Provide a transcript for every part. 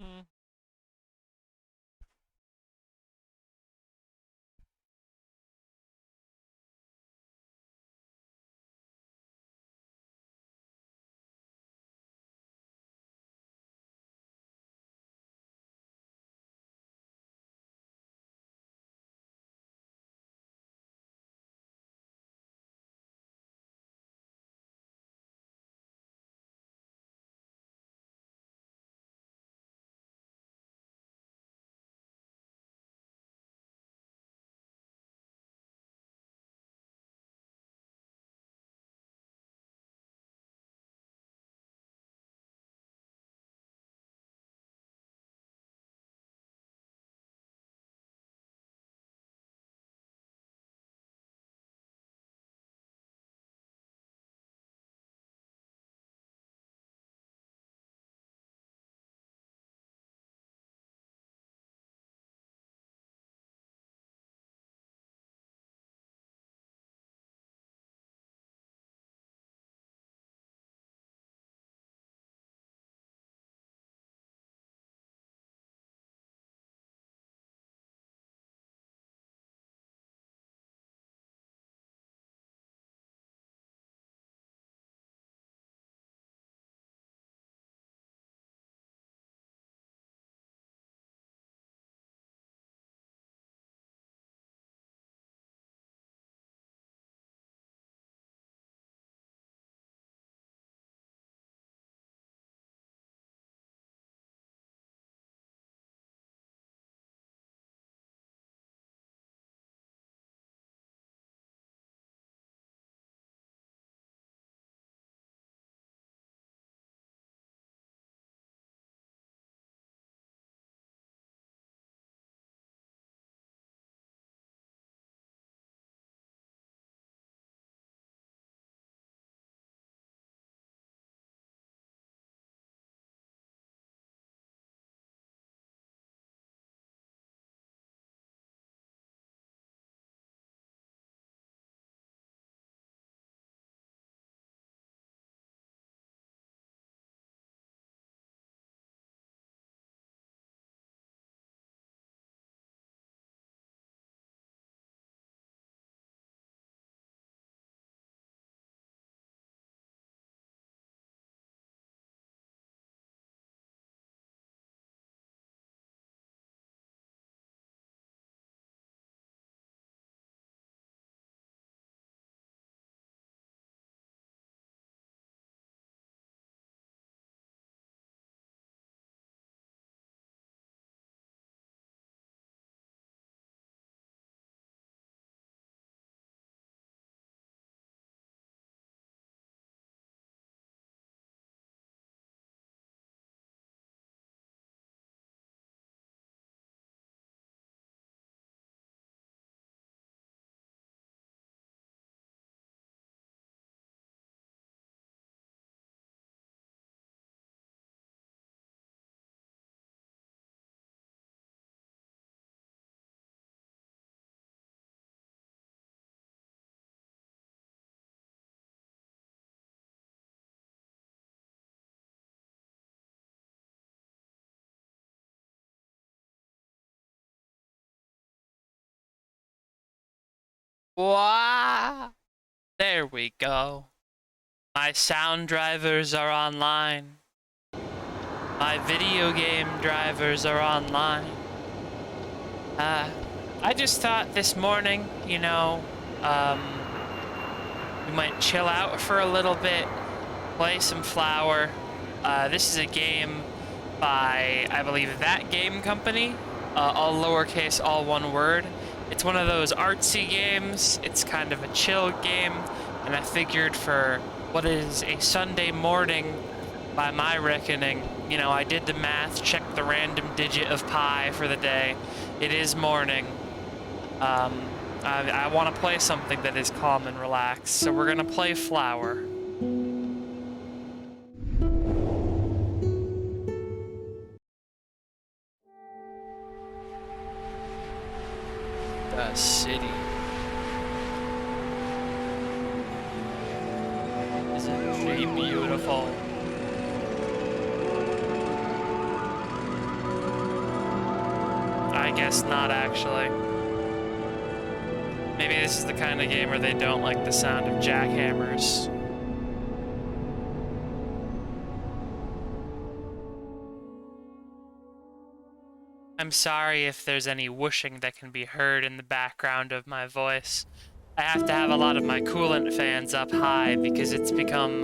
Mm. Wow. There we go. My sound drivers are online. My video game drivers are online. Uh, I just thought this morning, we might chill out for a little bit, play some Flower. This is a game by, I believe, That Game Company, all lowercase, all one word. It's one of those artsy games. It's kind of a chill game, and I figured for what is a Sunday morning, by my reckoning, I did the math, checked the random digit of pi for the day. It is morning. I want to play something that is calm and relaxed, so we're gonna play Flower. The city. Isn't she beautiful? I guess not, actually. Maybe this is the kind of game where they don't like the sound of jackhammers. I'm sorry if there's any whooshing that can be heard in the background of my voice. I have to have a lot of my coolant fans up high because it's become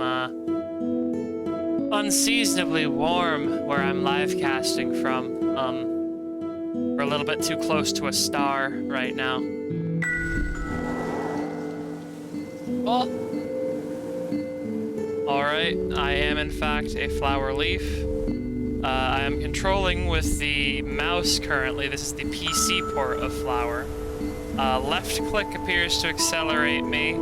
unseasonably warm where I'm live casting from. We're a little bit too close to a star right now. Oh. Alright, I am in fact a flower leaf. I am controlling with the mouse currently. This is the PC port of Flower. Left click appears to accelerate me.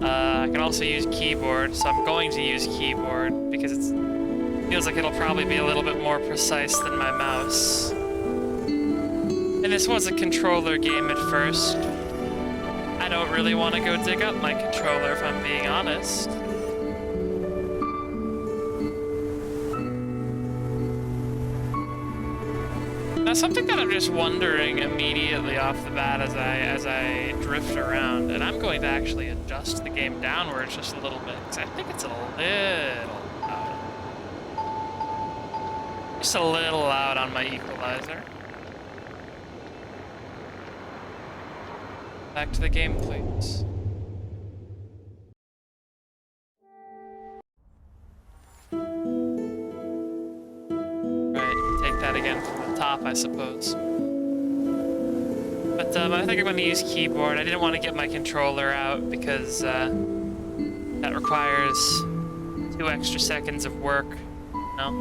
I can also use keyboard, so I'm going to use keyboard because it feels like it'll probably be a little bit more precise than my mouse. And this was a controller game at first. I don't really want to go dig up my controller if I'm being honest. Now, something that I'm just wondering immediately off the bat as I drift around, and I'm going to actually adjust the game downwards just a little bit, because I think it's a little loud. Just a little loud on my equalizer. Back to the game, please. Again from the top, I suppose. But I think I'm going to use keyboard. I didn't want to get my controller out because that requires 2 extra seconds of work. No.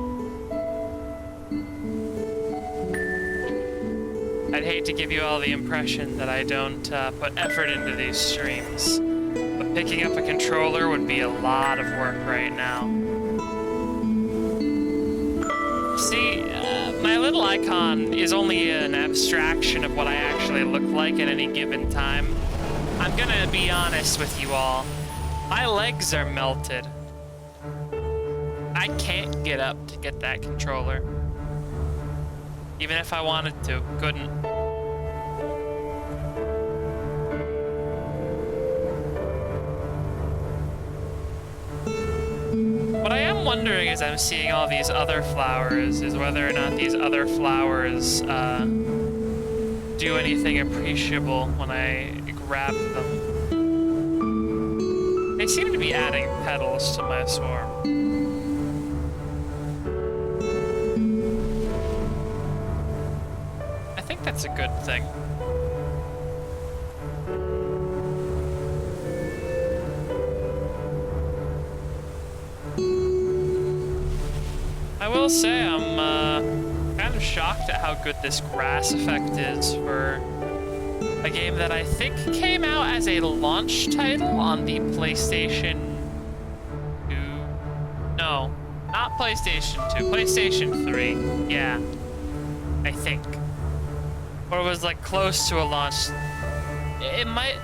I'd hate to give you all the impression that I don't put effort into these streams, but picking up a controller would be a lot of work right now. See, my little icon is only an abstraction of what I actually look like at any given time. I'm gonna be honest with you all. My legs are melted. I can't get up to get that controller. Even if I wanted to, couldn't. What I am wondering as I'm seeing all these other flowers is whether or not these other flowers do anything appreciable when I grab them. They seem to be adding petals to my swarm. I think that's a good thing. I will say I'm kind of shocked at how good this grass effect is for a game that I think came out as a launch title on the PlayStation 2. No, not PlayStation 2, PlayStation 3. Yeah, I think. Or it was like close to a launch. It might.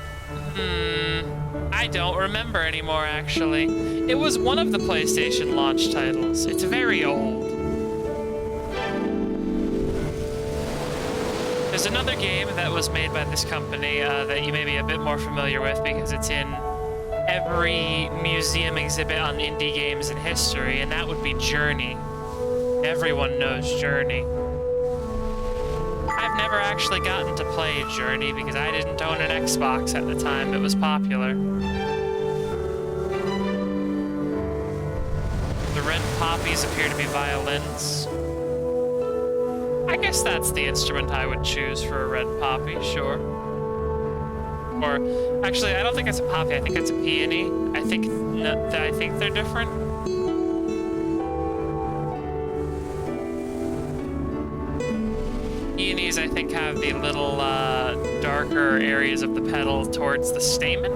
I don't remember anymore, actually. It was one of the PlayStation launch titles. It's very old. There's another game that was made by this company that you may be a bit more familiar with because it's in every museum exhibit on indie games in history, and that would be Journey. Everyone knows Journey. I've never actually gotten to play Journey because I didn't own an Xbox at the time it was popular. The red poppies appear to be violins. I guess that's the instrument I would choose for a red poppy, sure. Or, actually, I don't think it's a poppy, I think it's a peony. I think they're different. Peonies, I think, have the little darker areas of the petal towards the stamen.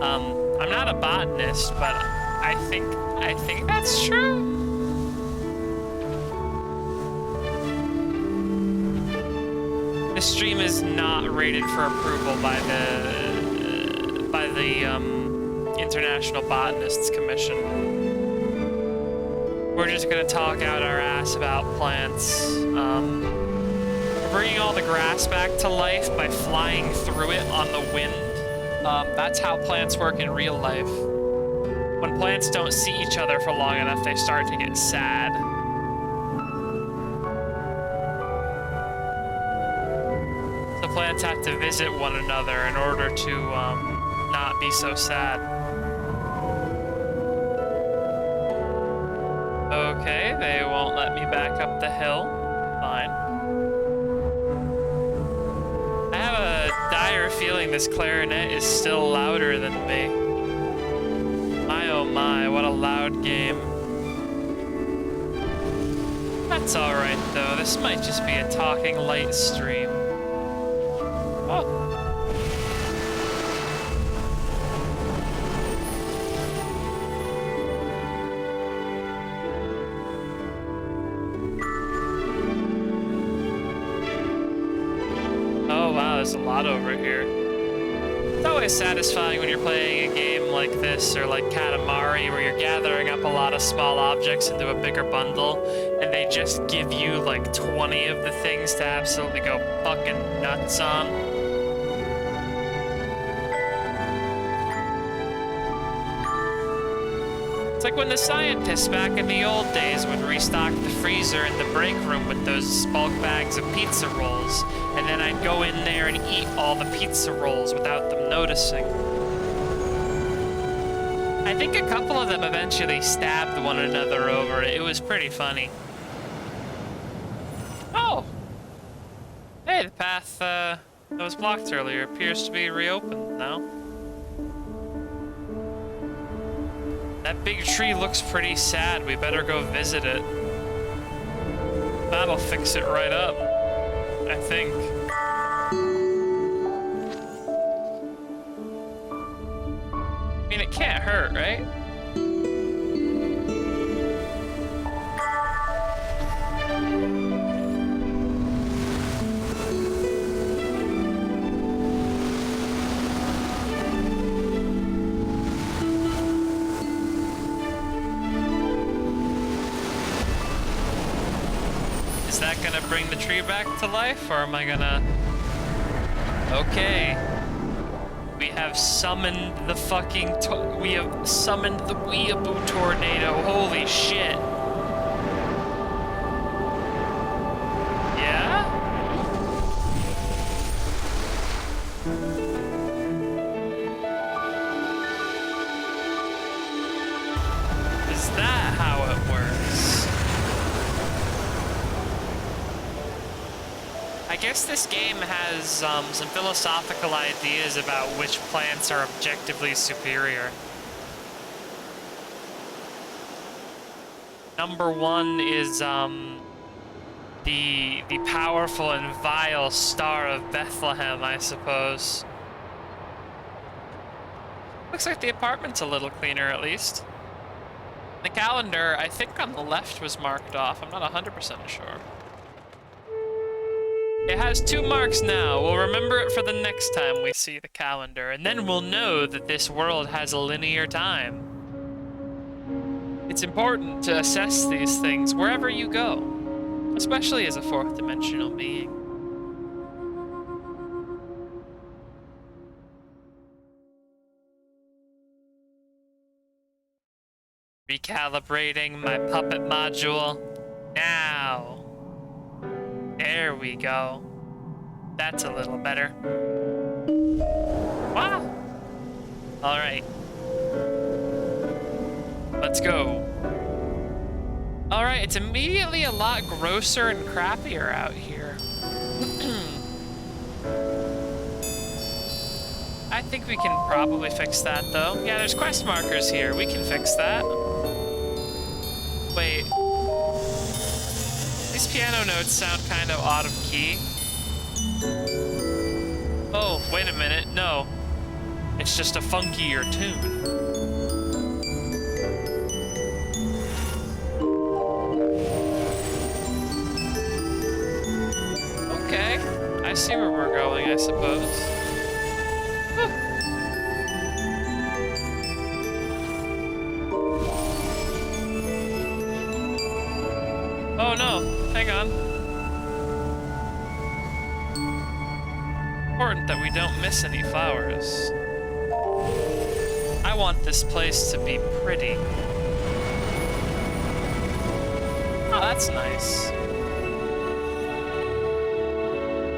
I'm not a botanist, but I think that's true. This stream is not rated for approval by the International Botanists Commission. We're just gonna talk out our ass about plants. bringing all the grass back to life by flying through it on the wind. That's how plants work in real life. When plants don't see each other for long enough, they start to get sad. So plants have to visit one another in order to not be so sad. Okay, they won't let me back up the hill. Fine. I have a dire feeling this clarinet is still louder than me. My oh my, what a loud game. That's alright though, this might just be a talking light stream. Oh. Oh wow, there's a lot over here. It's always satisfying when you're playing a game like this or like Katamari where you're gathering up a lot of small objects into a bigger bundle and they just give you like 20 of the things to absolutely go fucking nuts on. It's like when the scientists back in the old days would restock the freezer in the break room with those bulk bags of pizza rolls, and then I'd go in there and eat all the pizza rolls without them noticing. I think a couple of them eventually stabbed one another over it. It was pretty funny. Oh! Hey, the path that was blocked earlier appears to be reopened now. That big tree looks pretty sad. We better go visit it. That'll fix it right up, I think. I mean, it can't hurt, right? Is that gonna bring the tree back to life, or am I gonna... Okay. We have summoned the fucking... We have summoned the Weeaboo tornado. Holy shit. Yeah? Is that how it works? I guess this game has some philosophical ideas about which plants are objectively superior. Number one is the powerful and vile Star of Bethlehem, I suppose. Looks like the apartment's a little cleaner, at least. The calendar, I think on the left, was marked off. I'm not 100% sure. It has 2 marks now. We'll remember it for the next time we see the calendar, and then we'll know that this world has a linear time. It's important to assess these things wherever you go, especially as a 4th dimensional being. Recalibrating my puppet module now. There we go. That's a little better. Wow. All right. Let's go. All right, it's immediately a lot grosser and crappier out here. I think we can probably fix that, though. Yeah, there's quest markers here. We can fix that. Wait. These piano notes sound kind of out of key. Oh, wait a minute. No. It's just a funkier tune. Okay. I see where we're going, I suppose. Whew. Oh no. Hang on. important that we don't miss any flowers. I want this place to be pretty. Oh, that's nice.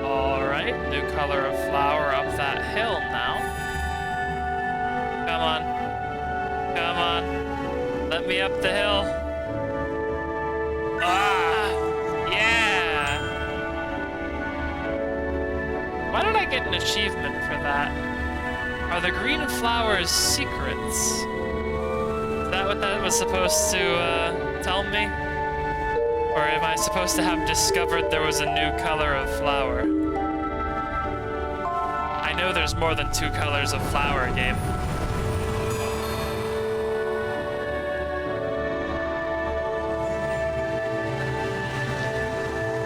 Alright, new color of flower up that hill now. Come on. Come on. Let me up the hill. Ah! Yeah! Why did I get an achievement for that? Are the green flowers secrets? Is that what that was supposed to tell me? Or am I supposed to have discovered there was a new color of flower? I know there's more than 2 colors of flower game.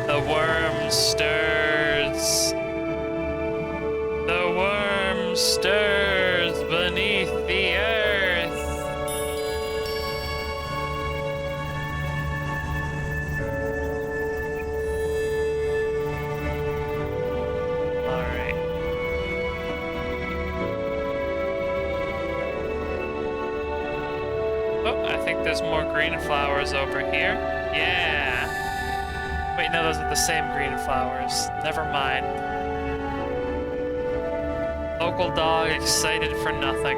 The worm stirs. The worm stirs beneath the earth. Alright. Oh, I think there's more green flowers over here. Yeah. Wait, no, those are the same green flowers. Never mind. Local dog excited for nothing.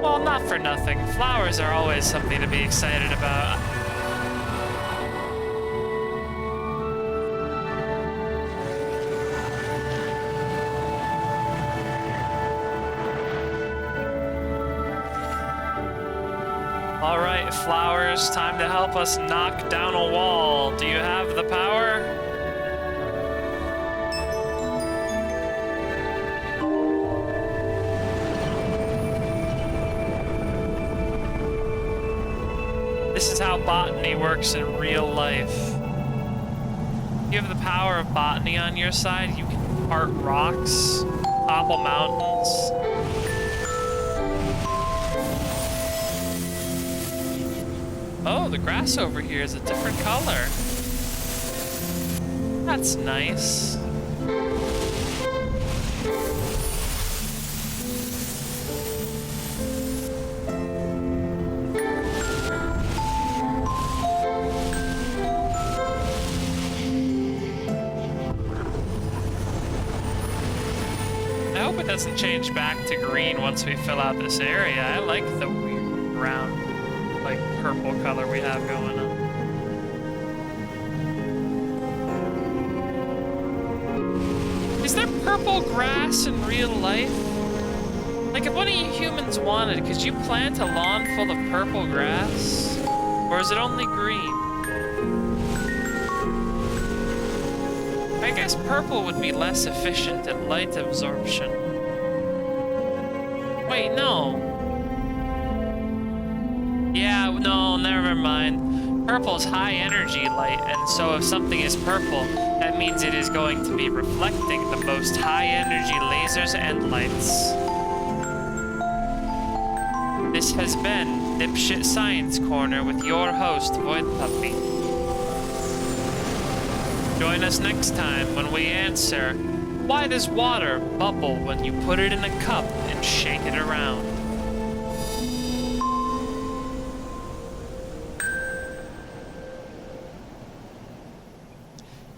Well, not for nothing. Flowers are always something to be excited about. All right, flowers, time to help us knock down a wall. Do you have the power? This is how botany works in real life. You have the power of botany on your side. You can part rocks, topple mountains. Oh, the grass over here is a different color. That's nice. I hope it doesn't change back to green once we fill out this area. I like the weird brown, like purple color we have going on. Is there purple grass in real life? Like if one of you humans wanted, could you plant a lawn full of purple grass? Or is it only green? I guess purple would be less efficient at light absorption. Wait, no. Yeah, no, never mind. Purple is high energy light, and so if something is purple, that means it is going to be reflecting the most high energy lasers and lights. This has been Dipshit Science Corner with your host, Void Puppy. Join us next time when we answer, why does water bubble when you put it in a cup and shake it around?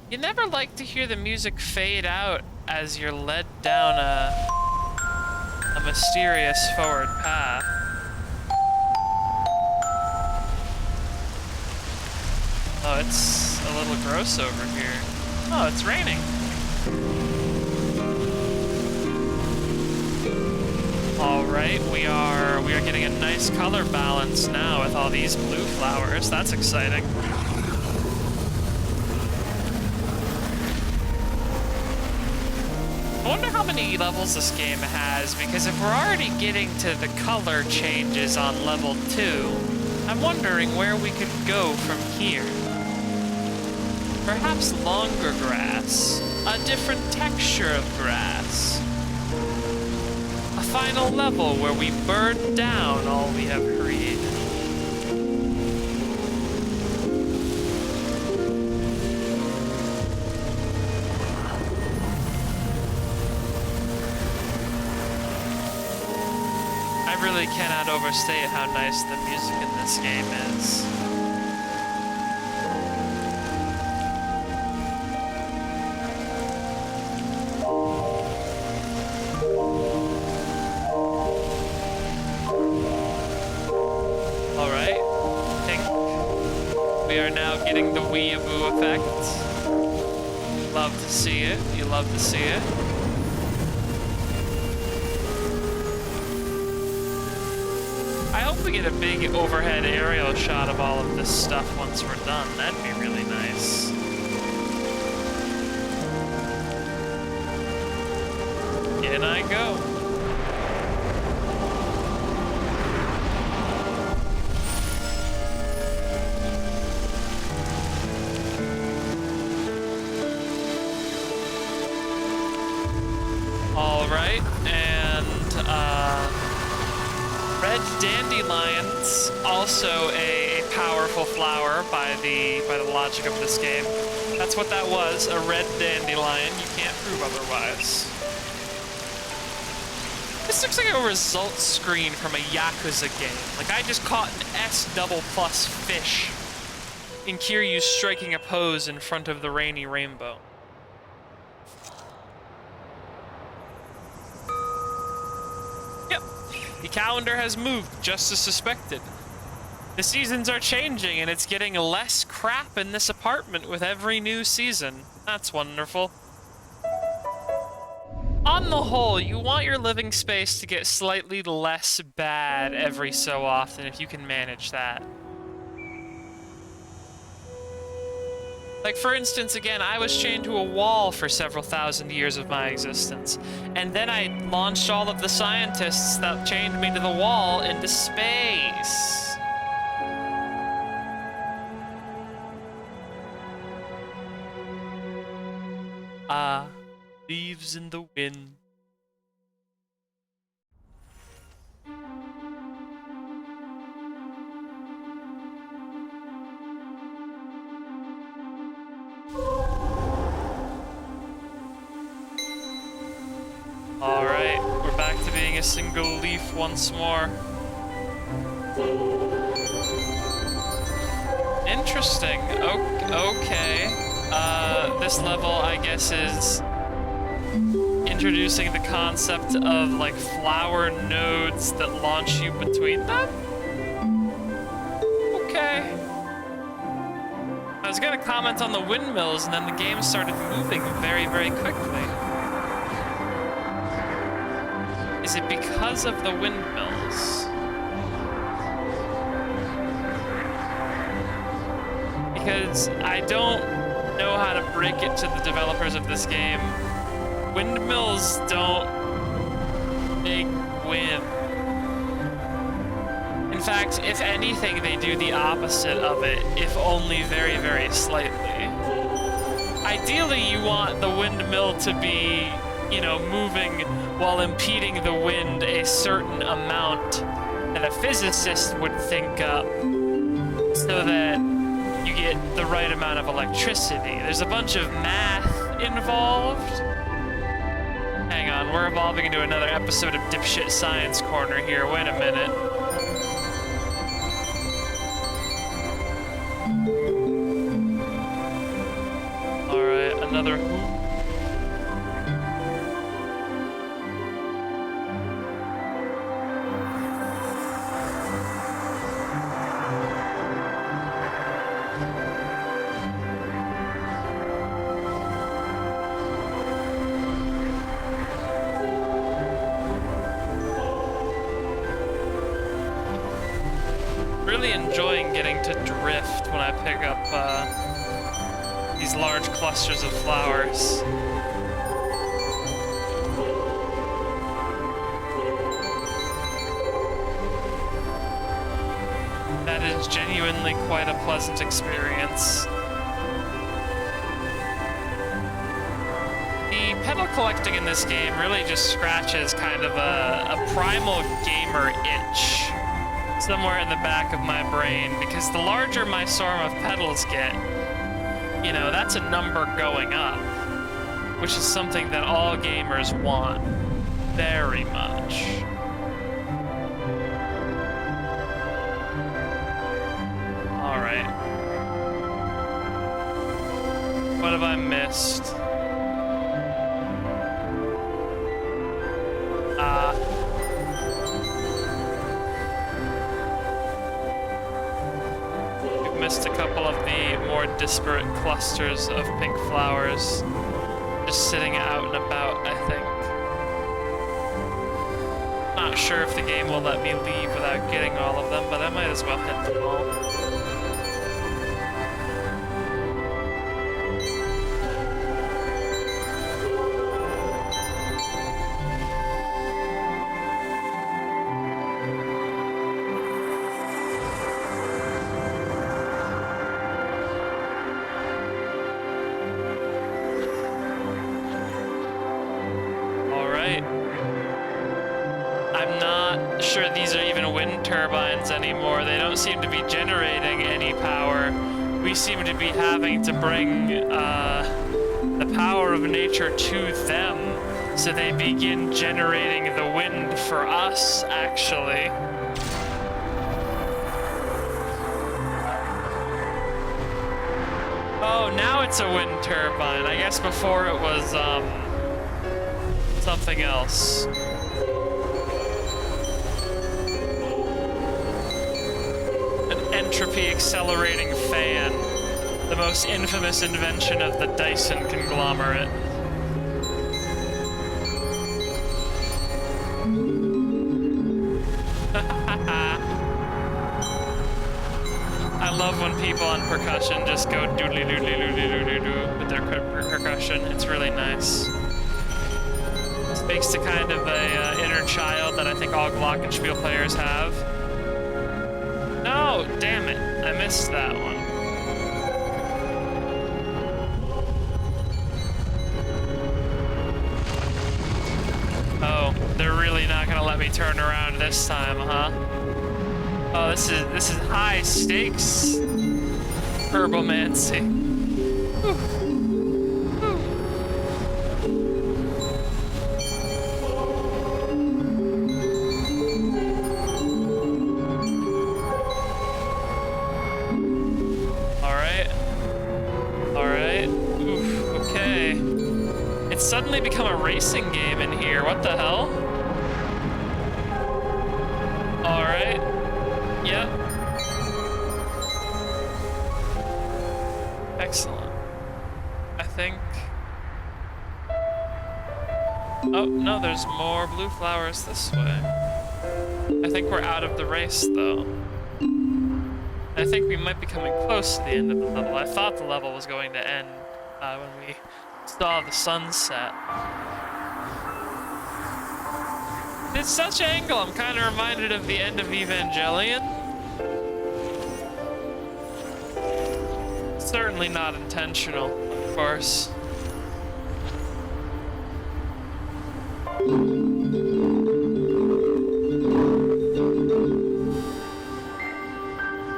You never like to hear the music fade out as you're led down a mysterious forward path. Oh, it's a little gross over here. Oh, it's raining. All right, we are getting a nice color balance now with all these blue flowers. That's exciting. I wonder how many levels this game has, because if we're already getting to the color changes on level 2, I'm wondering where we could go from here. Perhaps longer grass, a different texture of grass. A final level where we burn down all we have created. I really cannot overstate how nice the music in this game is. Alright, I think we are now getting the weeaboo effect. Love to see it. You love to see it. I hope we get a big overhead aerial shot of all of this stuff once we're done. That'd be really nice. In I go. All right, and red dandelions, also a powerful flower by the logic of this game. That's what that was, a red dandelion. You can't prove otherwise. This looks like a results screen from a Yakuza game. Like I just caught an S double plus fish in Kiryu striking a pose in front of the rainy rainbow. Yep, the calendar has moved just as suspected. The seasons are changing and it's getting less crap in this apartment with every new season. That's wonderful. On the whole, you want your living space to get slightly less bad every so often if you can manage that. Like for instance, again, I was chained to a wall for several thousand years of my existence, and then I launched all of the scientists that chained me to the wall into space. Leaves in the wind. All right, we're back to being a single leaf once more. Interesting. Okay. This level, I guess, is introducing the concept of like flower nodes that launch you between them. Okay. I was gonna comment on the windmills, and then the game started moving very, very quickly. Is it because of the windmills? Because I don't know how to break it to the developers of this game. Windmills don't make wind. In fact, if anything, they do the opposite of it, if only very, very slightly. Ideally, you want the windmill to be, you know, moving while impeding the wind a certain amount that a physicist would think up so that you get the right amount of electricity. There's a bunch of math involved. Hang on, we're evolving into another episode of Dipshit Science Corner here. Wait a minute. All right, another hoop. Really enjoying getting to drift when I pick up these large clusters of flowers. That is genuinely quite a pleasant experience. The petal collecting in this game really just scratches kind of a primal gamer itch somewhere in the back of my brain, because the larger my swarm of petals get, you know, that's a number going up, which is something that all gamers want very much. have I missed? We've missed a couple of the more disparate clusters of pink flowers just sitting out and about, I think. Not sure if the game will let me leave without getting all of them, but I might as well hit them all. I'm not sure these are even wind turbines anymore. They don't seem to be generating any power. We seem to be having to bring the power of nature to them so they begin generating the wind for us, actually. Oh, now it's a wind turbine. I guess before it was something else. Entropy accelerating fan, the most infamous invention of the Dyson conglomerate. I love when people on percussion just go doodly doodly doodly doodly doo with their percussion. It's really nice. Speaks to kind of a inner child that I think all glockenspiel players have. No, damn it. I missed that one. Oh, they're really not gonna let me turn around this time, huh? Oh, this is high stakes herbomancy. Whew. Suddenly become a racing game in here. What the hell? All right. Yep. Excellent. I think... Oh, no, there's more blue flowers this way. I think we're out of the race, though. I think we might be coming close to the end of the level. I thought the level was going to end when we saw the sunset. It's such angle, I'm kind of reminded of the end of Evangelion. Certainly not intentional, of course.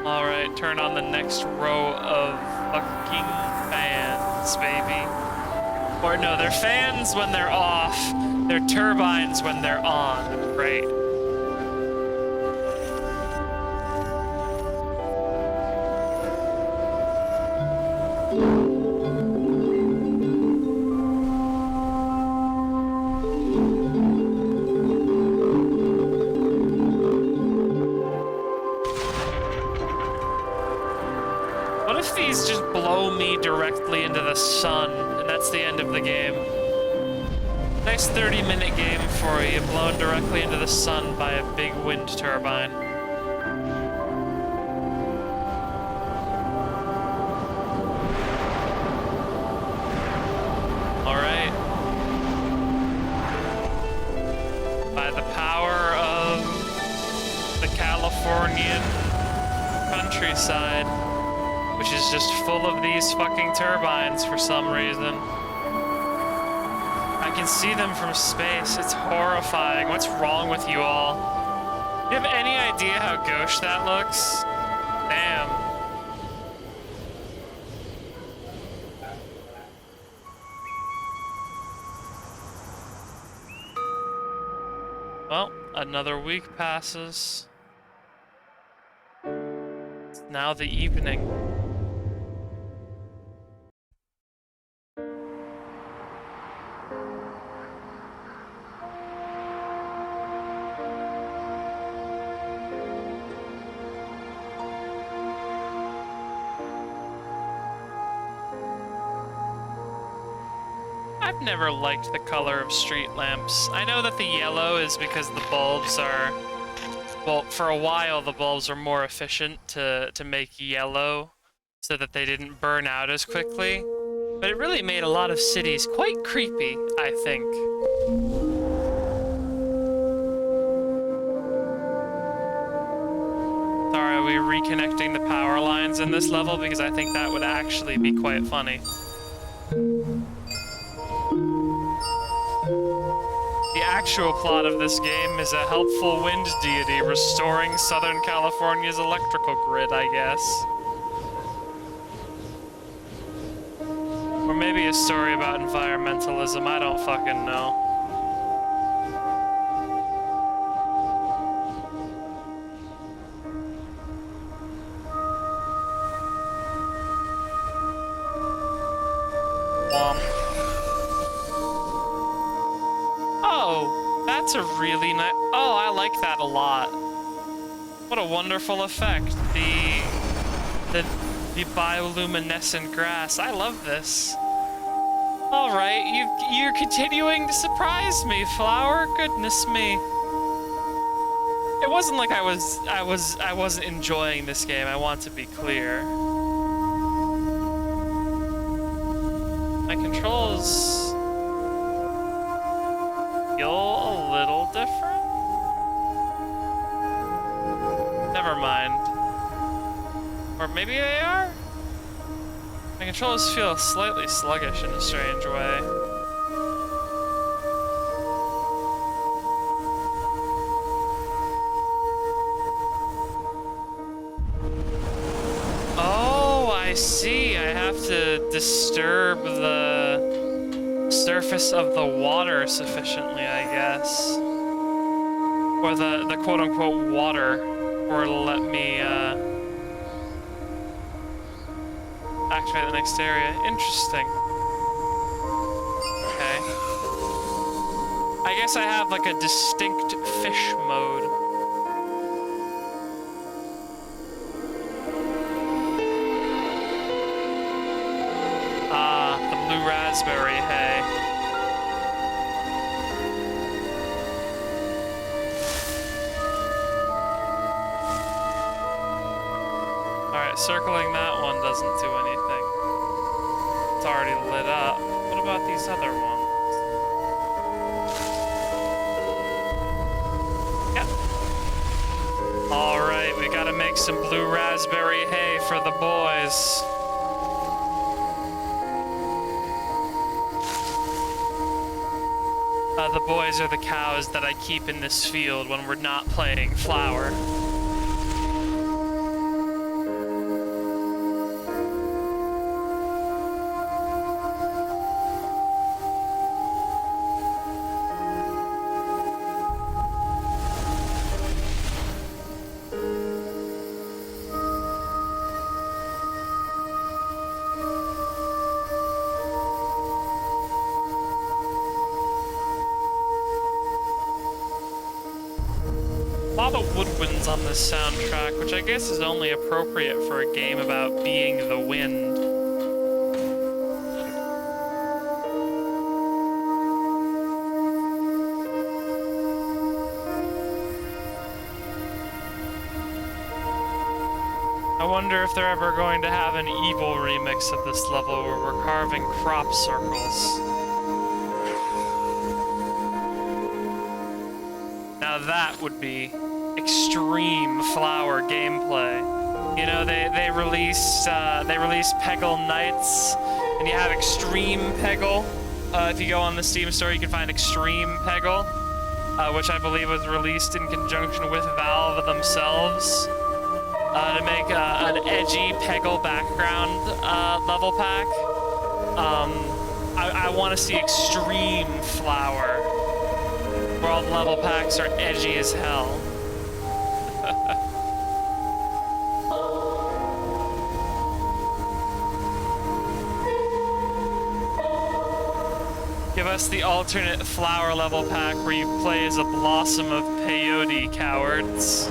Alright, turn on the next row of fucking fans, baby. Or no, they're fans when they're off. They're turbines when they're on. Great. What if these just blow me directly into the sun? That's the end of the game. Nice 30-minute game for you, blown directly into the sun by a big wind turbine. Alright. By the power of the Californian countryside, which is just full of these fucking turbines for some reason. I can see them from space. It's horrifying. What's wrong with you all? Do you have any idea how gauche that looks? Damn. Well, another week passes. It's now the evening. I've never liked the color of street lamps. I know that the yellow is because the bulbs are... Well, for a while the bulbs were more efficient to make yellow so that they didn't burn out as quickly. But it really made a lot of cities quite creepy, I think. Sorry, are we reconnecting the power lines in this level? Because I think that would actually be quite funny. The actual plot of this game is a helpful wind deity restoring Southern California's electrical grid, I guess. Or maybe a story about environmentalism, I don't fucking know. Oh, that's a really nice... Oh, I like that a lot. What a wonderful effect. The bioluminescent grass. I love this. All right, you're continuing to surprise me, Flower. Goodness me. It wasn't like I wasn't enjoying this game. I want to be clear. My controls feel a little different. Never mind. Or maybe they are? My controls feel slightly sluggish in a strange way. Oh, I see. I have to disturb the surface of the water sufficiently, I guess. Or the quote-unquote water. Or let me, activate the next area. Interesting. Okay. I guess I have like a distinct fish mode. Ah, the blue raspberry hay. Alright, circling that one doesn't do anything. It's already lit up. What about these other ones? Yep. Alright, we gotta make some blue raspberry hay for the boys. The boys are the cows that I keep in this field when we're not playing Flower. A lot of woodwinds on this soundtrack, which I guess is only appropriate for a game about being the wind. I wonder if they're ever going to have an evil remix of this level where we're carving crop circles. Now that would be extreme Flower gameplay. You know, they released Peggle Knights, and you have Extreme Peggle. If you go on the Steam store, you can find Extreme Peggle, which I believe was released in conjunction with Valve themselves, to make an edgy Peggle background level pack. I want to see Extreme Flower, where all the level packs are edgy as hell. Give us the alternate Flower level pack where you play as a blossom of peyote, cowards.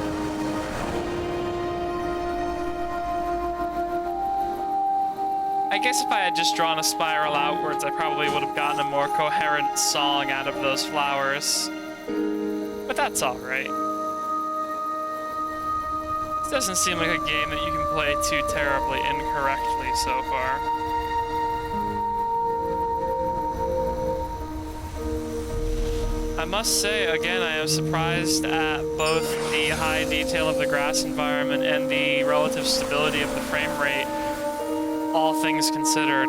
I guess if I had just drawn a spiral outwards, I probably would have gotten a more coherent song out of those flowers. But that's alright. This doesn't seem like a game that you can play too terribly incorrectly so far. I must say, again, I am surprised at both the high detail of the grass environment and the relative stability of the frame rate, all things considered.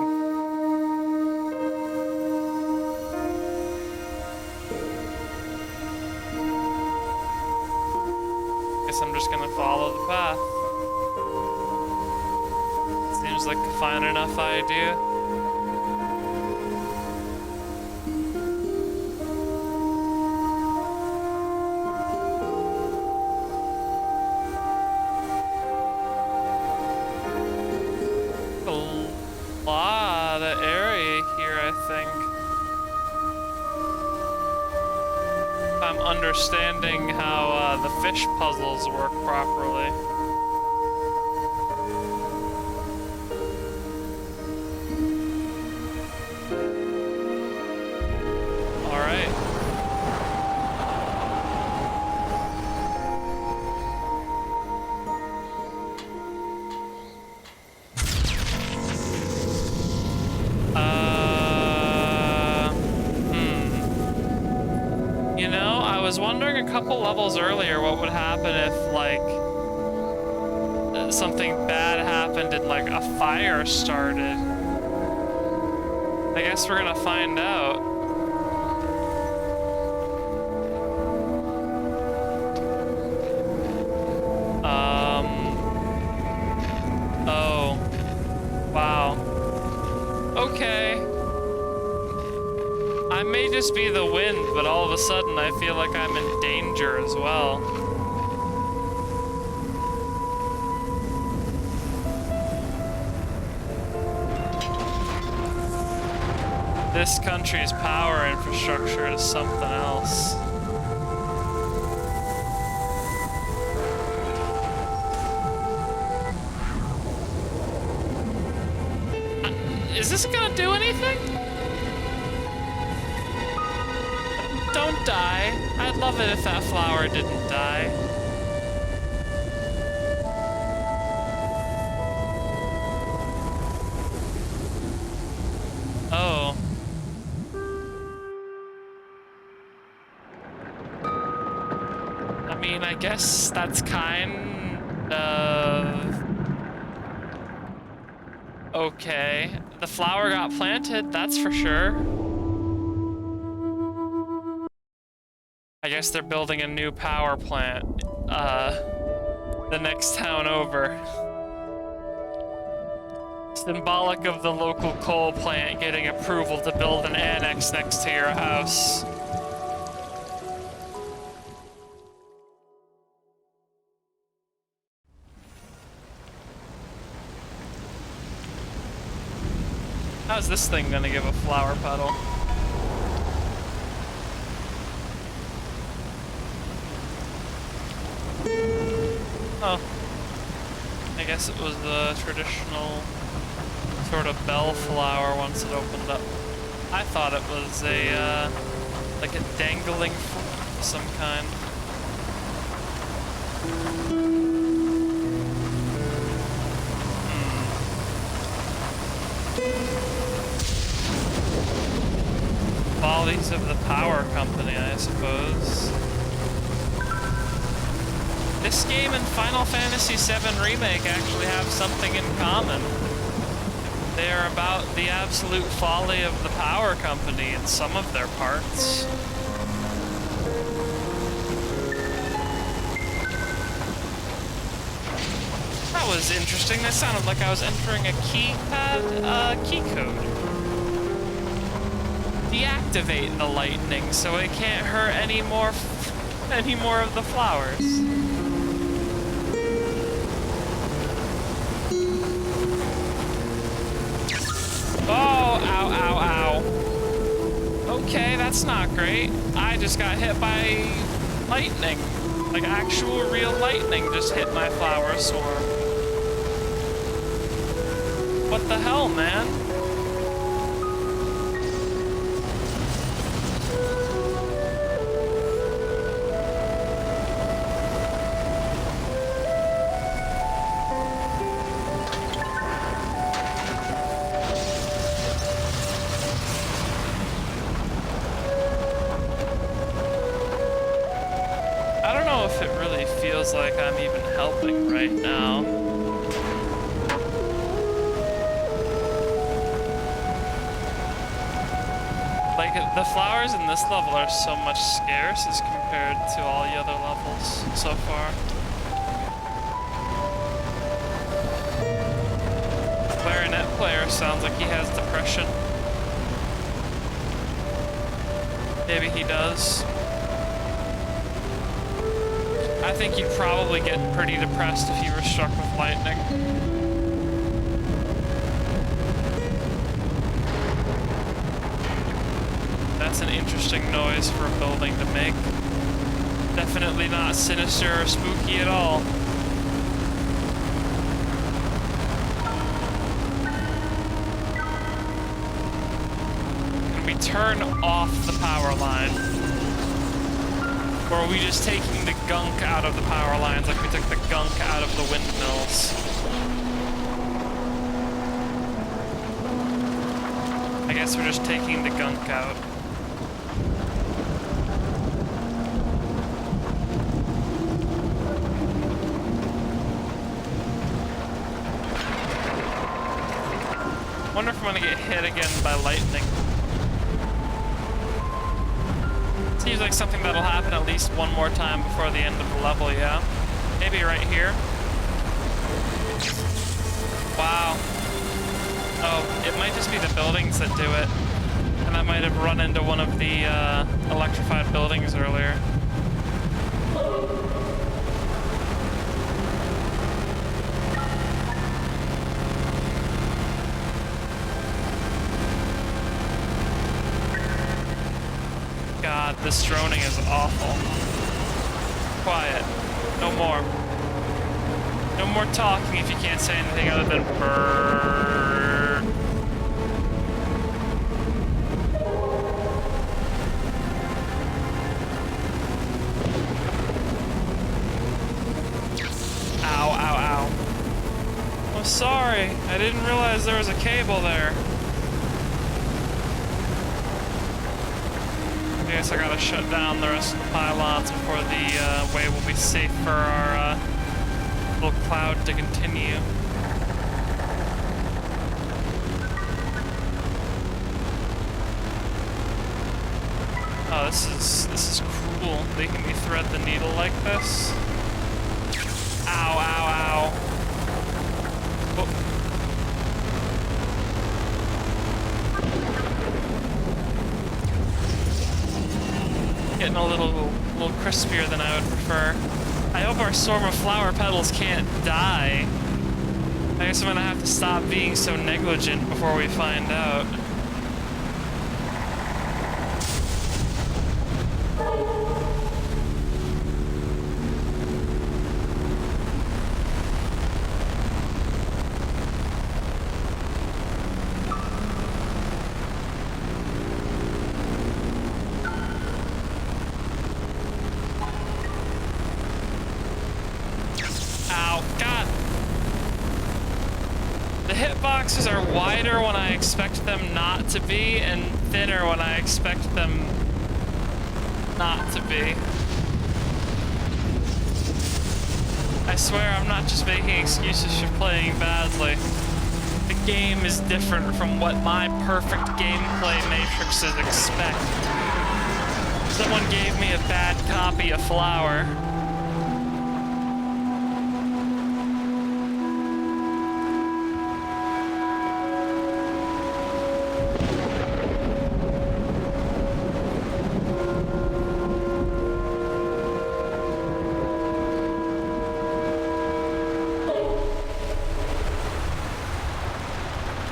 Guess I'm just gonna follow the path. Seems like a fine enough idea. Understanding how the fish puzzles work properly. All right. You know, I was wondering a couple levels earlier what would happen if, like, something bad happened and, like, a fire started. I guess we're gonna find out. Oh. Wow. Okay. I may just be the wind, but all of a sudden I feel like I'm in danger as well. This country's power infrastructure is something else. Is this gonna do anything? Don't die. I'd love it if that flower didn't die. Oh. I mean, I guess that's kind of okay. The flower got planted, that's for sure. I guess they're building a new power plant, the next town over. Symbolic of the local coal plant getting approval to build an annex next to your house. How's this thing gonna give a flower petal? Oh. I guess it was the traditional sort of bellflower once it opened up. I thought it was a, like a dangling fruit of some kind. Follies of the power company, I suppose. This game and Final Fantasy VII Remake actually have something in common. They are about the absolute folly of the power company in some of their parts. That was interesting. That sounded like I was entering a keypad, key code. Deactivate the lightning so it can't hurt any more of the flowers. Oh, ow, ow, ow. Okay, that's not great. I just got hit by lightning. Like actual real lightning just hit my flower swarm. What the hell, man? I don't know if it really feels like I'm even helping right now. Like, the flowers in this level are so much scarce as compared to all the other levels so far. Clarinet player sounds like he has depression. Maybe he does. I think you'd probably get pretty depressed if you were struck with lightning. That's an interesting noise for a building to make. Definitely not sinister or spooky at all. Can we turn off the power line? Or are we just taking the gunk out of the power lines like we took the gunk out of the windmills? I guess we're just taking the gunk out. Wonder if I'm gonna get hit again by lightning. Seems like something that'll happen at least one more time before the end of the level, yeah? Maybe right here. Wow. Oh, it might just be the buildings that do it. And I might have run into one of the electrified buildings earlier. God, this droning is awful. Quiet. No more. No more talking if you can't say anything other than brrrr. Ow, ow, ow. I'm sorry. I didn't realize there was a cable there. I guess I gotta shut down the rest of the pylons before the way will be safe for our little cloud to continue. Oh, this is cruel, making me thread the needle like this. Ow, ow, ow. Oh. Getting a little crispier than I would prefer. I hope our swarm of flower petals can't die. I guess I'm gonna have to stop being so negligent before we find out. Hitboxes are wider when I expect them not to be, and thinner when I expect them not to be. I swear I'm not just making excuses for playing badly. The game is different from what my perfect gameplay matrices expect. Someone gave me a bad copy of Flower.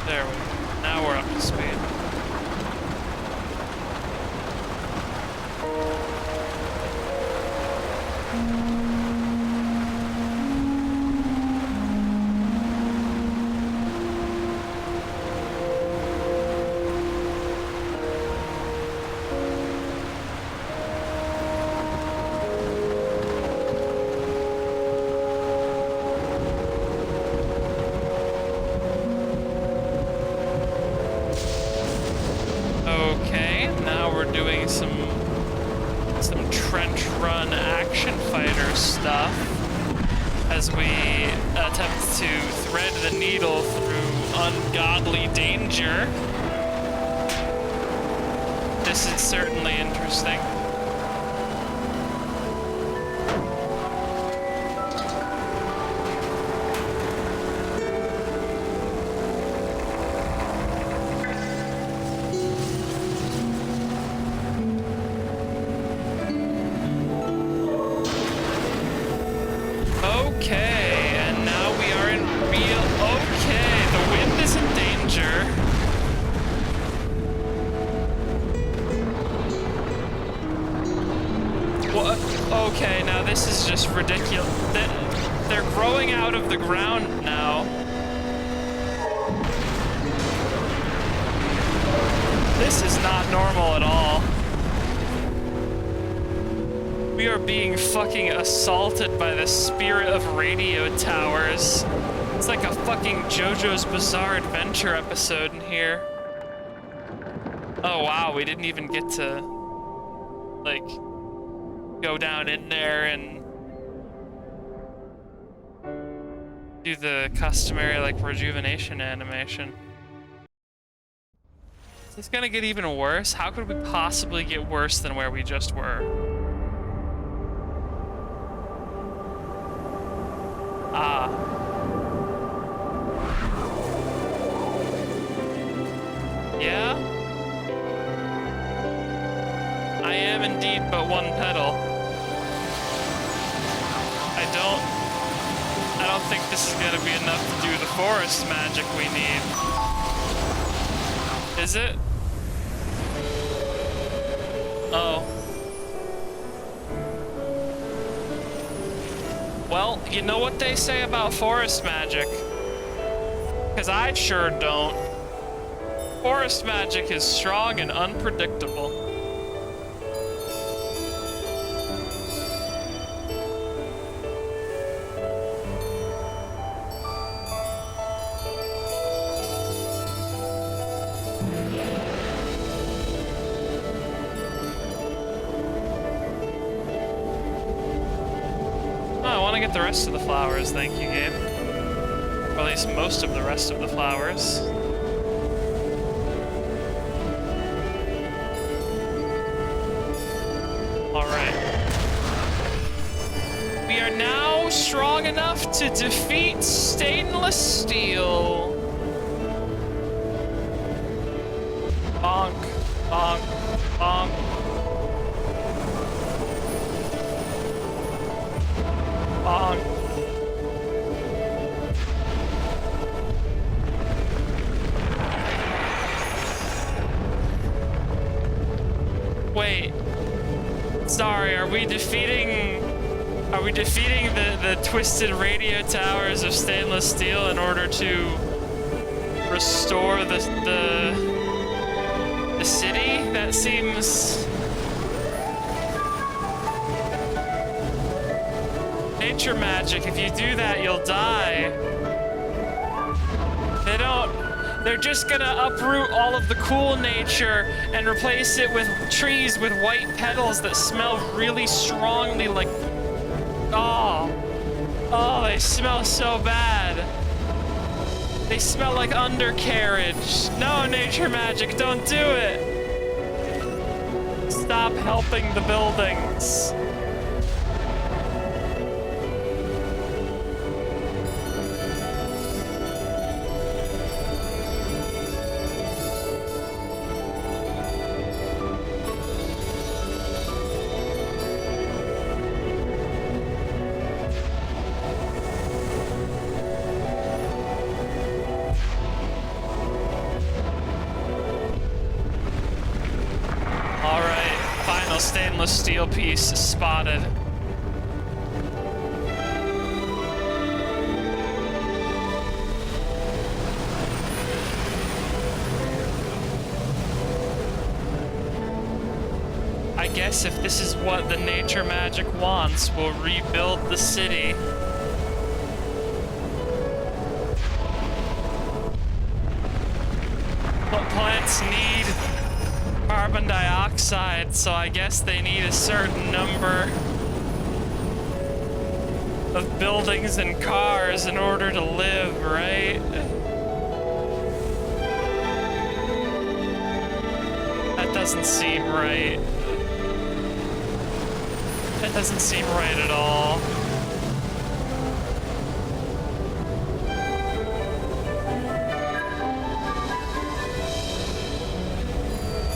There we go. Now we're up to speed. stuff as we attempt to thread the needle through ungodly danger. This is certainly interesting. Okay, now this is just ridiculous. They're growing out of the ground now. This is not normal at all. We are being fucking assaulted by the spirit of radio towers. It's like a fucking JoJo's Bizarre Adventure episode in here. Oh wow, we didn't even get to, like, go down in there and do the customary, like, rejuvenation animation. Is this gonna get even worse? How could we possibly get worse than where we just were? Ah. Yeah? I am indeed but one pedal. I don't think this is gonna be enough to do the forest magic we need. Is it? Oh. Well, you know what they say about forest magic? 'Cause I sure don't. Forest magic is strong and unpredictable. The rest of the flowers, thank you, game. Or at least most of the rest of the flowers. Alright. We are now strong enough to defeat stainless steel. Bonk, bonk, bonk. Bonk. Wait. Sorry, are we defeating the twisted radio towers of stainless steel in order to restore the city? That seems... Nature magic, if you do that, you'll die. They're just gonna uproot all of the cool nature and replace it with trees with white petals that smell really strongly like... Oh, they smell so bad. They smell like undercarriage. No, nature magic, don't do it. Stop helping the buildings. Stainless steel piece spotted. I guess if this is what the nature magic wants, we'll rebuild the city. What plants need carbon dioxide, so I guess they need a certain number of buildings and cars in order to live, right? That doesn't seem right. That doesn't seem right at all.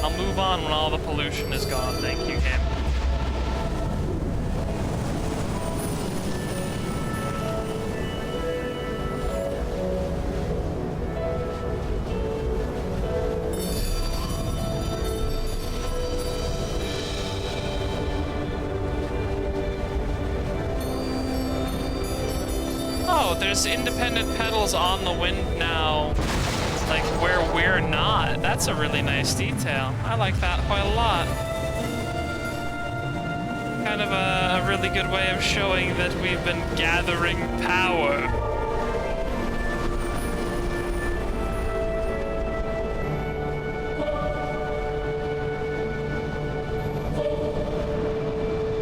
I'll move on when all the pollution is gone. Thank you, game. Oh, there's independent pedals on the wind now. Like where we're not. That's a really nice detail. I like that quite a lot. Kind of a really good way of showing that we've been gathering power.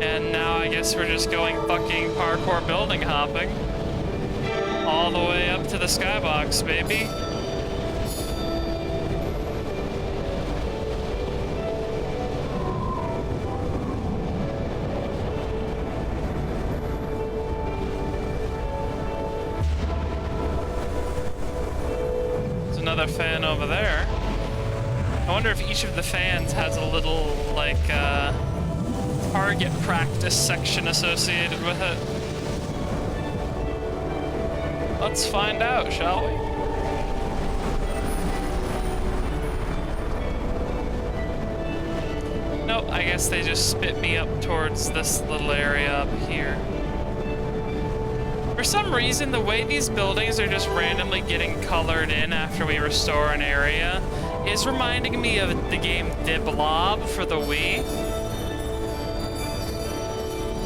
And now I guess we're just going fucking parkour building hopping. All the way up to the skybox, baby. Another fan over there. I wonder if each of the fans has a little, like, target practice section associated with it. Let's find out, shall we? Nope, I guess they just spit me up towards this little area up here. For some reason, the way these buildings are just randomly getting colored in after we restore an area is reminding me of the game Diblob for the Wii.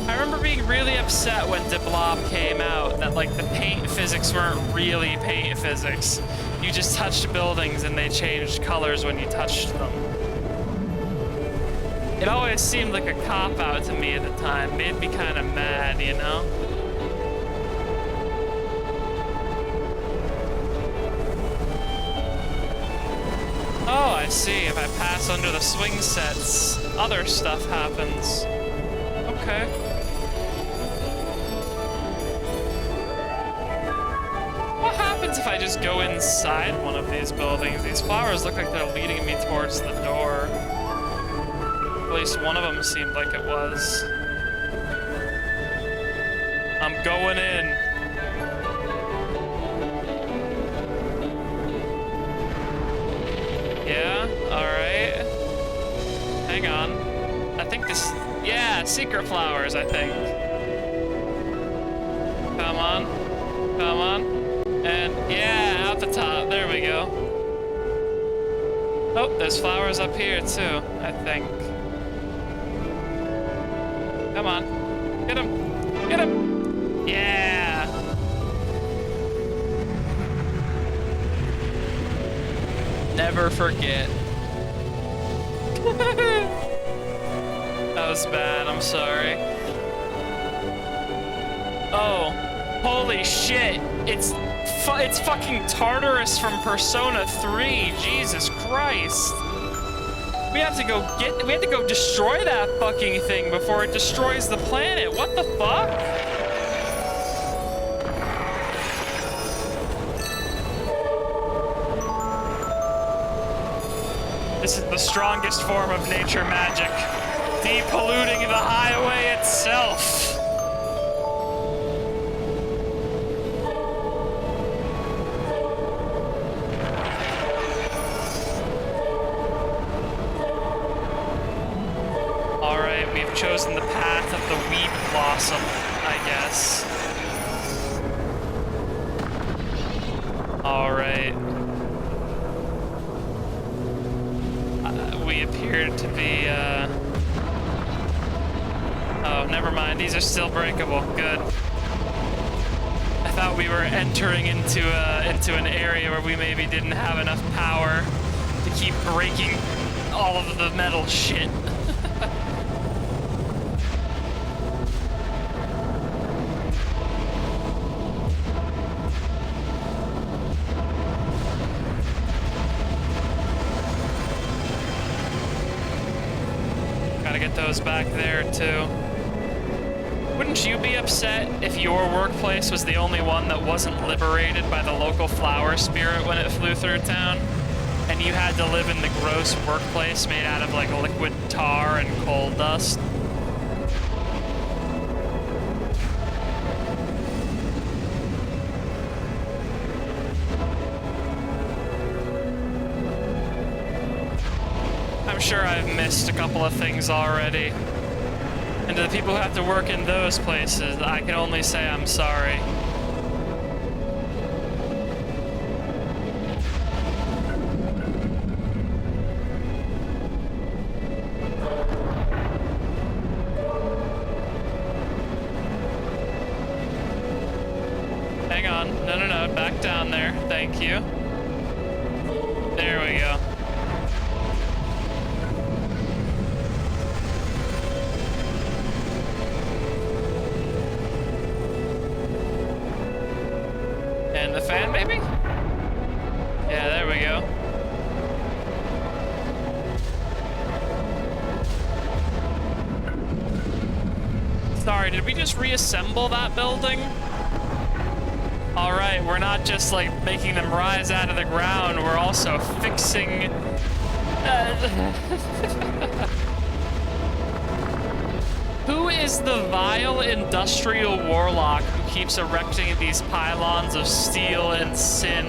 I remember being really upset when Diblob came out that like the paint physics weren't really paint physics. You just touched buildings and they changed colors when you touched them. It always seemed like a cop-out to me at the time. Made me kind of mad, you know? Oh, I see. If I pass under the swing sets, other stuff happens. Okay. What happens if I just go inside one of these buildings? These flowers look like they're leading me towards the door. At least one of them seemed like it was. I'm going in. Yeah, alright. Hang on. I think this... Yeah, secret flowers, I think. Come on. Come on. And, yeah, out the top. There we go. Oh, there's flowers up here, too, I think. Come on. Get him. Get him. Yeah. Never forget. That was bad, I'm sorry. Oh, holy shit. It's fucking Tartarus from Persona 3. Jesus Christ. We have to go destroy that fucking thing before it destroys the planet. What the fuck? This is the strongest form of nature magic. Depolluting the highway itself. Alright, we've chosen the path of the weed blossom, I guess. Alright. We appeared to be, Oh, never mind. These are still breakable. Good. I thought we were entering into an area where we maybe didn't have enough power to keep breaking all of the metal shit. mementos back there, too. Wouldn't you be upset if your workplace was the only one that wasn't liberated by the local flower spirit when it flew through town? And you had to live in the gross workplace made out of, like, liquid tar and coal dust? I'm sure I've missed a couple of things already. And to the people who have to work in those places, I can only say I'm sorry. Hang on. No. Back down there. Thank you. There we go. And the fan, maybe? Yeah, there we go. Sorry, did we just reassemble that building? Alright, we're not just, like, making them rise out of the ground, we're also fixing... Who is the vile industrial warlock who keeps erecting these pylons of steel and sin?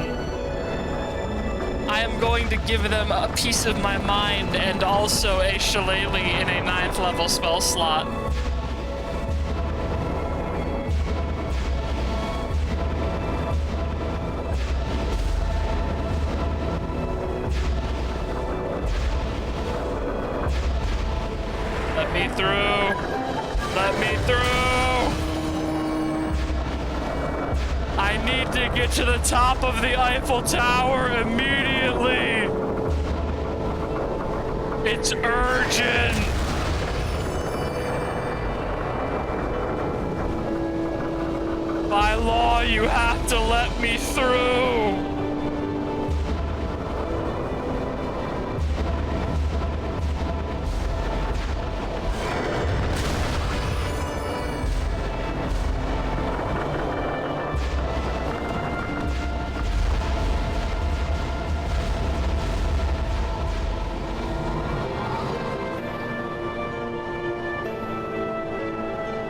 I am going to give them a piece of my mind and also a shillelagh in a 9th level spell slot. Let me through. Let me through! I need to get to the top of the Eiffel Tower immediately! It's urgent! By law, you have to let me through!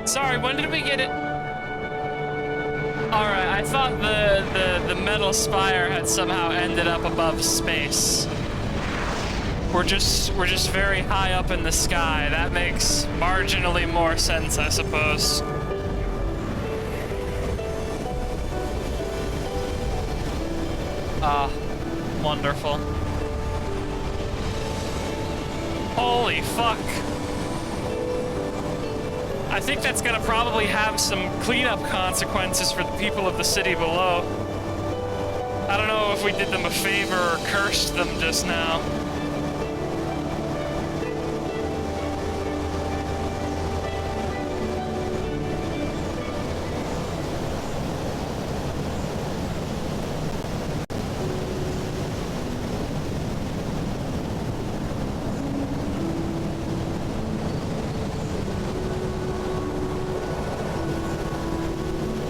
Sorry, when did we get it? Alright, I thought the metal spire had somehow ended up above space. We're just very high up in the sky. That makes marginally more sense, I suppose. Ah, wonderful. Holy fuck. I think that's gonna probably have some cleanup consequences for the people of the city below. I don't know if we did them a favor or cursed them just now.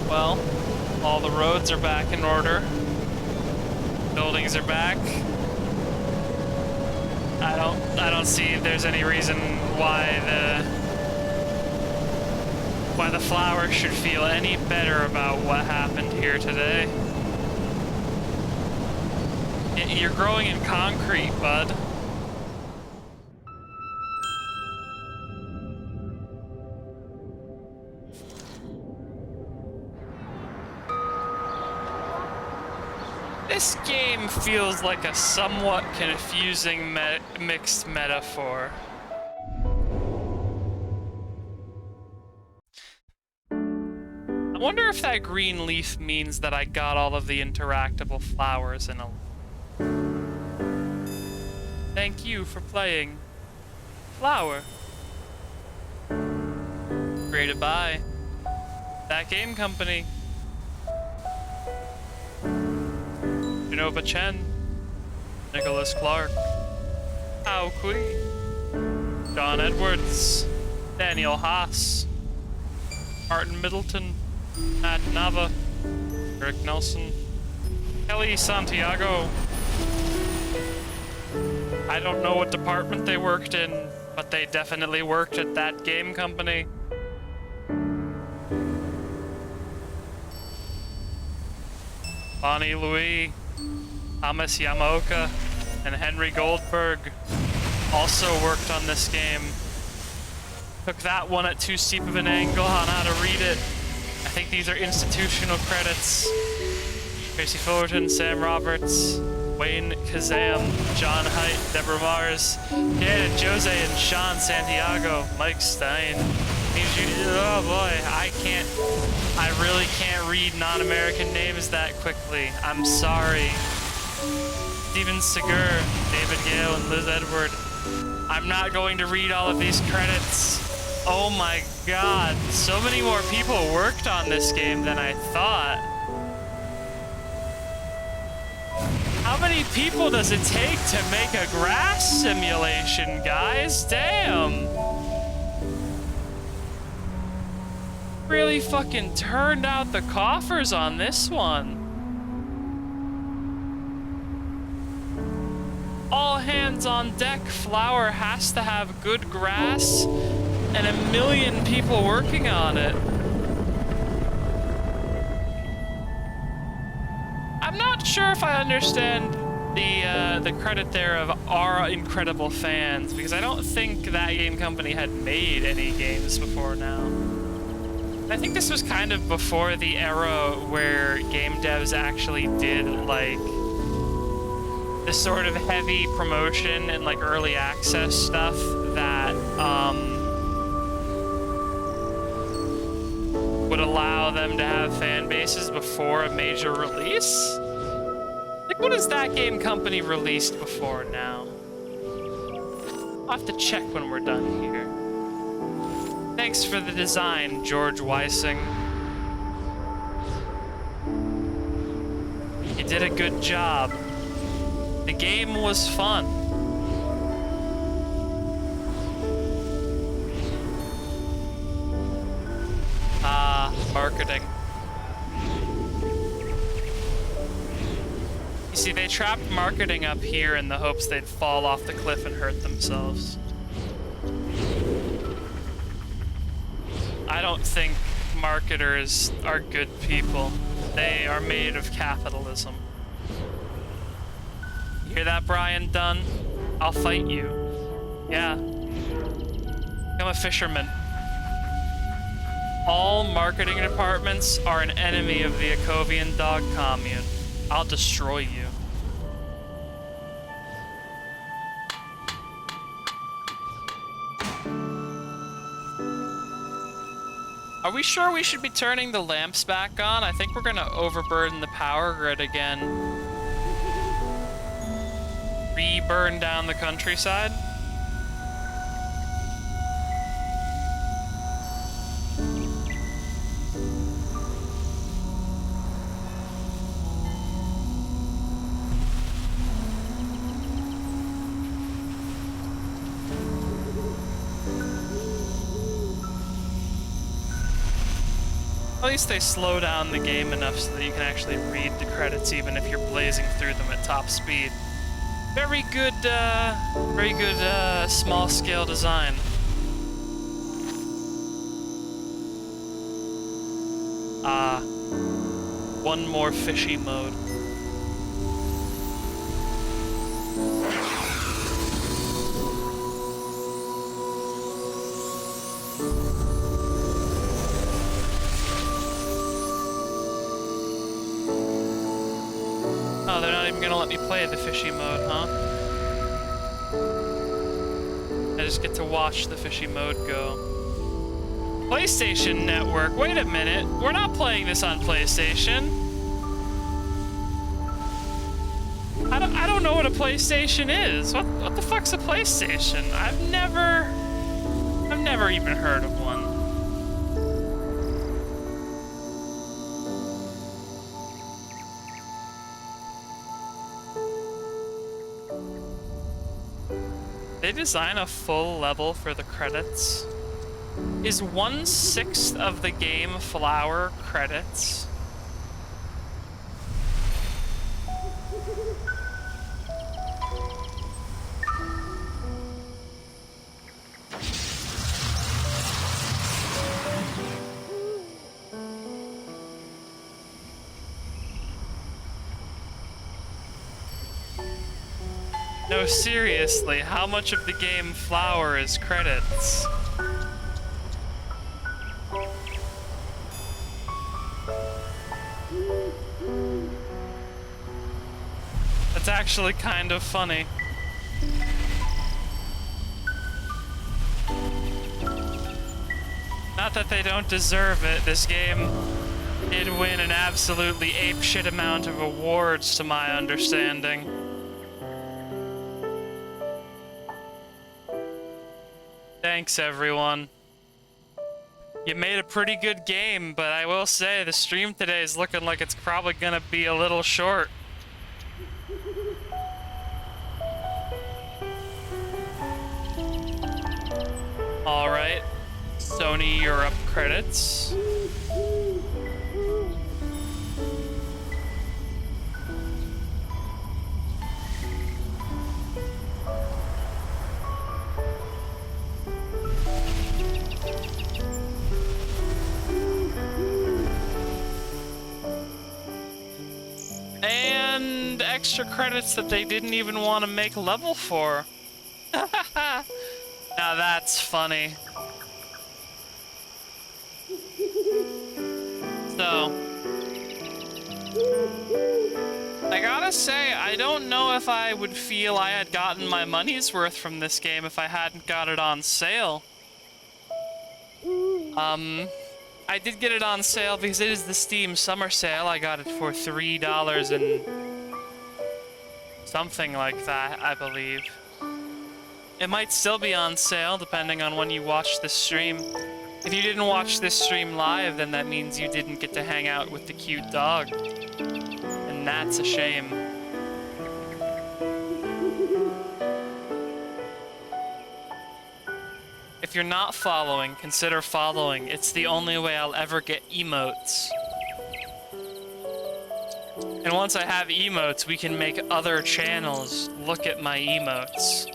Well, all the roads are back in order. Buildings are back. I don't see if there's any reason why the flowers should feel any better about what happened here today. You're growing in concrete, bud. This game feels like a somewhat confusing mixed metaphor. I wonder if that green leaf means that I got all of the interactable flowers in a... Thank you for playing. Flower. Created by that game company. Genova Chen, Nicholas Clark, Hao Kui. John Edwards, Daniel Haas, Martin Middleton, Matt Nava, Eric Nelson, Kelly Santiago. I don't know what department they worked in, but they definitely worked at that game company. Bonnie Louis, Thomas Yamaoka, and Henry Goldberg also worked on this game. Took that one at too steep of an angle on how to read it. I think these are institutional credits. Tracy Fullerton, Sam Roberts, Wayne Kazam, John Height, Deborah Mars, Janet Jose, and Sean Santiago, Mike Stein. Oh boy, I really can't read non-American names that quickly. I'm sorry. Steven Segur, David Gale, and Liz Edward. I'm not going to read all of these credits. Oh my god, so many more people worked on this game than I thought. How many people does it take to make a grass simulation, guys? Damn. Really fucking turned out the coffers on this one. All hands on deck. Flower has to have good grass and 1 million people working on it. I'm not sure if I understand the credit there of our incredible fans, because I don't think that game company had made any games before now. I think this was kind of before the era where game devs actually did like this sort of heavy promotion and like early access stuff that would allow them to have fan bases before a major release. Like, what has that game company released before now? I'll have to check when we're done here. Thanks for the design, George Weissing. You did a good job. The game was fun. Marketing. You see, they trapped marketing up here in the hopes they'd fall off the cliff and hurt themselves. I don't think marketers are good people. They are made of capitalism. You hear that, Brian Dunn? I'll fight you. Yeah. Become a fisherman. All marketing departments are an enemy of the Akovian dog commune. I'll destroy you. Are we sure we should be turning the lamps back on? I think we're gonna overburden the power grid again. Re-burn down the countryside? At least they slow down the game enough so that you can actually read the credits even if you're blazing through them at top speed. Very good small-scale design. One more fishy mode. Oh, they're not even gonna let me play the fishy mode, huh? I just get to watch the fishy mode go. PlayStation Network, wait a minute. We're not playing this on PlayStation. I don't know what a PlayStation is. What the fuck's a PlayStation? I've never even heard of one. They design a full level for the credits. Is 1/6 of the game flower credits? No, seriously, how much of the game flower is credits? That's actually kind of funny. Not that they don't deserve it. This game did win an absolutely apeshit amount of awards, to my understanding. Thanks, everyone. You made a pretty good game, but I will say the stream today is looking like it's probably gonna be a little short. Alright. Sony Europe credits. And extra credits that they didn't even want to make level for. Now that's funny. So, I gotta say, I don't know if I would feel I had gotten my money's worth from this game if I hadn't got it on sale. I did get it on sale because it is the Steam summer sale. I got it for $3 and something like that, I believe. It might still be on sale depending on when you watch this stream. If you didn't watch this stream live, then that means you didn't get to hang out with the cute dog. And that's a shame. If you're not following, consider following. It's the only way I'll ever get emotes. And once I have emotes, we can make other channels look at my emotes.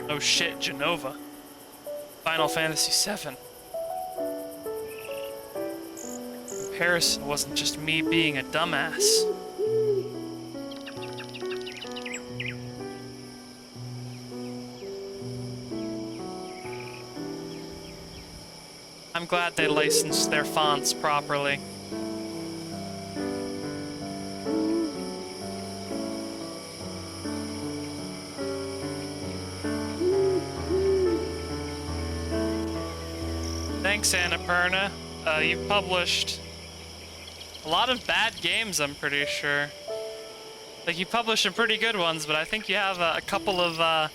Oh shit, Genova. Final Fantasy VII. Comparison wasn't just me being a dumbass. I'm glad they licensed their fonts properly. Thanks, Annapurna. You've published a lot of bad games, I'm pretty sure. Like, you published some pretty good ones, but I think you have a couple of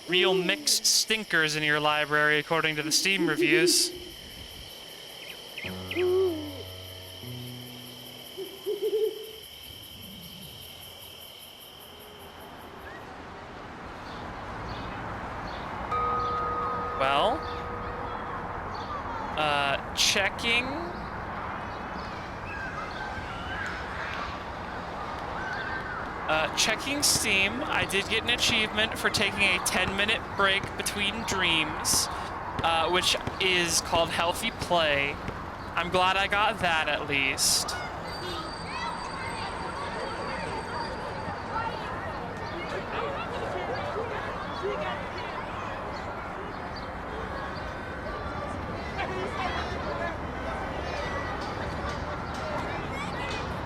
real mixed stinkers in your library, according to the Steam reviews. Well, checking. Checking Steam, I did get an achievement for taking a 10-minute break between dreams, which is called Healthy Play. I'm glad I got that at least.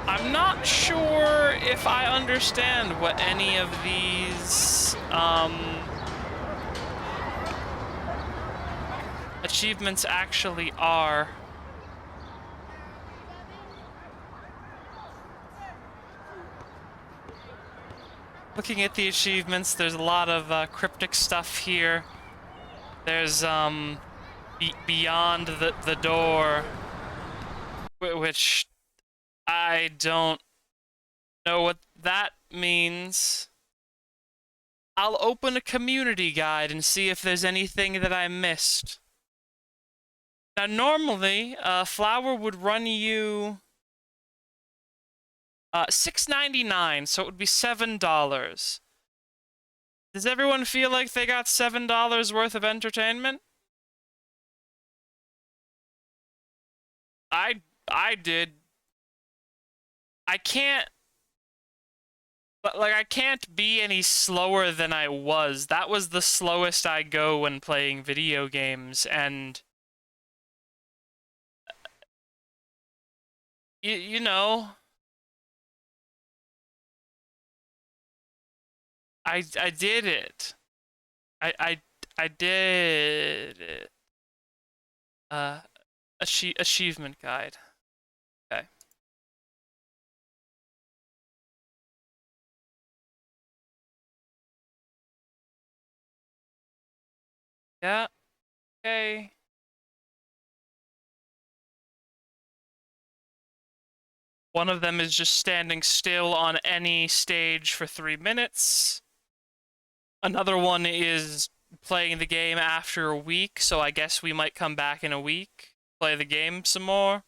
I'm not sure if I understand what any of these achievements actually are. Looking at the achievements, there's a lot of cryptic stuff here. There's beyond the door, which I don't Know what that means? I'll open a community guide and see if there's anything that I missed. Now, normally, flour would run you $6.99, so it would be $7. Does everyone feel like they got $7 worth of entertainment? I did. I can't, but like I can't be any slower than I was. That was the slowest I go when playing video games, and you know, I did it. I I did it. Uh, achievement guide. Okay. Yeah. Okay. One of them is just standing still on any stage for 3 minutes. Another one is playing the game after a week, so I guess we might come back in a week, play the game some more.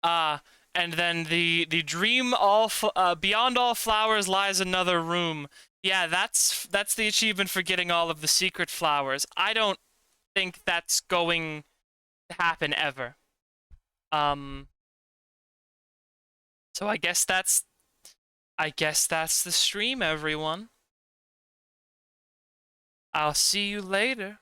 Ah, and then the dream beyond all flowers lies another room. Yeah, that's the achievement for getting all of the secret flowers. I don't think that's going to happen ever. Um, so I guess that's the stream, everyone. I'll see you later.